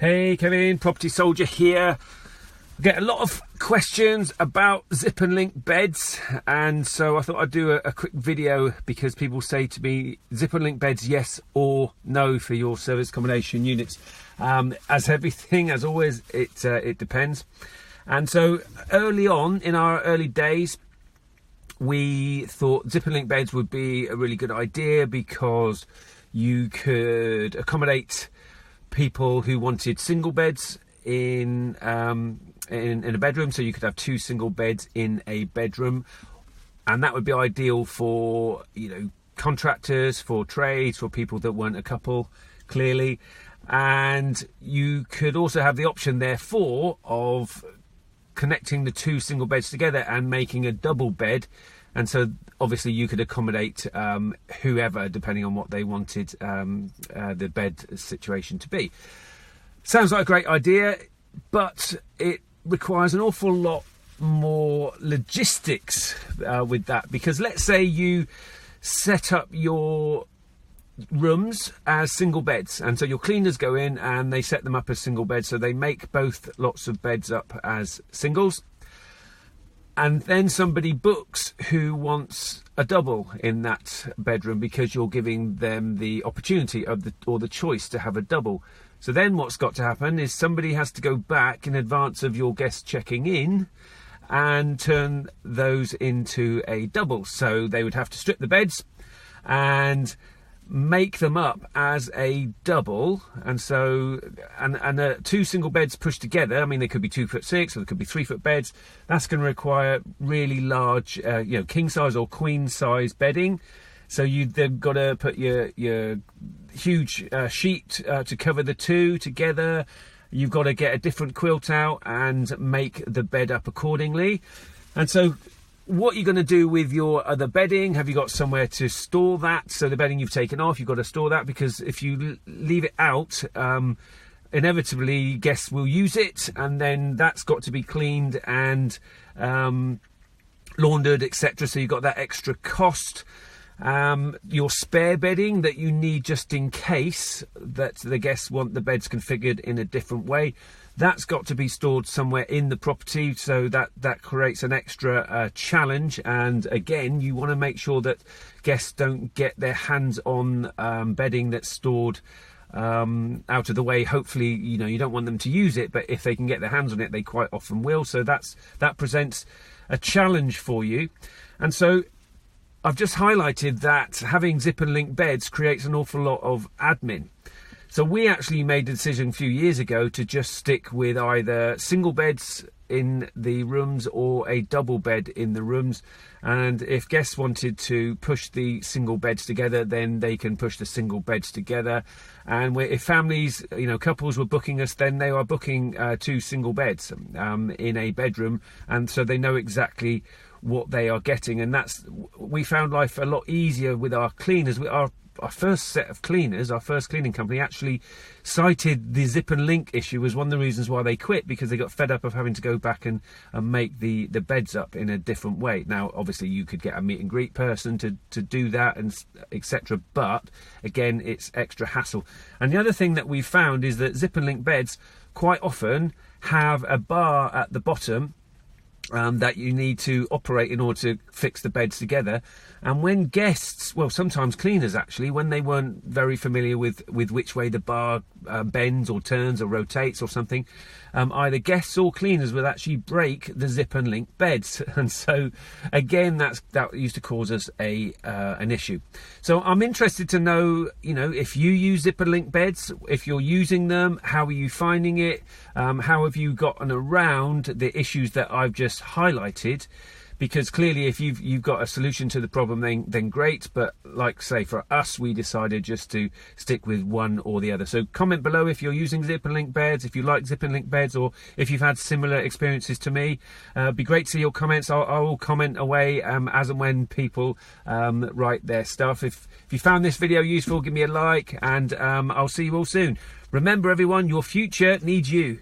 Hey Kevin, Property Soldier here. I get a lot of questions about zip and link beds, and so I thought I'd do a quick video because people say to me, zip and link beds, yes or no for your service accommodation units. As everything, as always, it depends. And so early on in our early days, we thought zip and link beds would be a really good idea because you could accommodate people who wanted single beds in a bedroom, so you could have two single beds in a bedroom, and that would be ideal for, you know, contractors, for trades, for people that weren't a couple, clearly. And you could also have the option, therefore, of connecting the two single beds together and making a double bed. And so obviously you could accommodate whoever, depending on what they wanted the bed situation to be. Sounds like a great idea, but it requires an awful lot more logistics with that. Because let's say you set up your rooms as single beds, and so your cleaners go in and they set them up as single beds, so they make both lots of beds up as singles. And then somebody books who wants a double in that bedroom because you're giving them the opportunity of the choice to have a double. So then what's got to happen is somebody has to go back in advance of your guests checking in and turn those into a double. So they would have to strip the beds and make them up as a double, and so two single beds pushed together, I mean, they could be 2'6" or they could be 3-foot beds. That's going to require really large king size or queen size bedding. So they've got to put your huge sheet to cover the two together. You've got to get a different quilt out and make the bed up accordingly. And so what you're going to do with your other bedding, have you got somewhere to store that? So the bedding you've taken off, you've got to store that, because if you leave it out, inevitably guests will use it, and then that's got to be cleaned and laundered, etc. So you've got that extra cost. Your spare bedding that you need just in case that the guests want the beds configured in a different way, that's got to be stored somewhere in the property, so that creates an extra challenge. And again, you want to make sure that guests don't get their hands on bedding that's stored out of the way. Hopefully, you don't want them to use it, but if they can get their hands on it, they quite often will. So that presents a challenge for you. And so I've just highlighted that having zip and link beds creates an awful lot of admin. So we actually made a decision a few years ago to just stick with either single beds in the rooms or a double bed in the rooms. And if guests wanted to push the single beds together, then they can push the single beds together. And if families, couples were booking us, then they are booking two single beds in a bedroom. And so they know exactly what they are getting. And we found life a lot easier with our cleaners. Our first set of cleaners, our first cleaning company, actually cited the zip and link issue as one of the reasons why they quit, because they got fed up of having to go back and make the beds up in a different way. Now, obviously, you could get a meet and greet person to do that, and etc. But again, it's extra hassle. And the other thing that we found is that zip and link beds quite often have a bar at the bottom that you need to operate in order to fix the beds together. And when guests, well, sometimes cleaners actually, when they weren't very familiar with which way the bar bends or turns or rotates or something, either guests or cleaners would actually break the zip and link beds. And so again, that used to cause us an issue. So I'm interested to know, if you use zip and link beds, if you're using them, how are you finding it? How have you gotten around the issues that I've just highlighted? Because clearly, if you've got a solution to the problem, then great. But like say for us, we decided just to stick with one or the other. So comment below if you're using zip and link beds, if you like zip and link beds, or if you've had similar experiences to me. Be great to see your comments. I will comment away as and when people write their stuff. If you found this video useful, give me a like, and I'll see you all soon. Remember, everyone, your future needs you.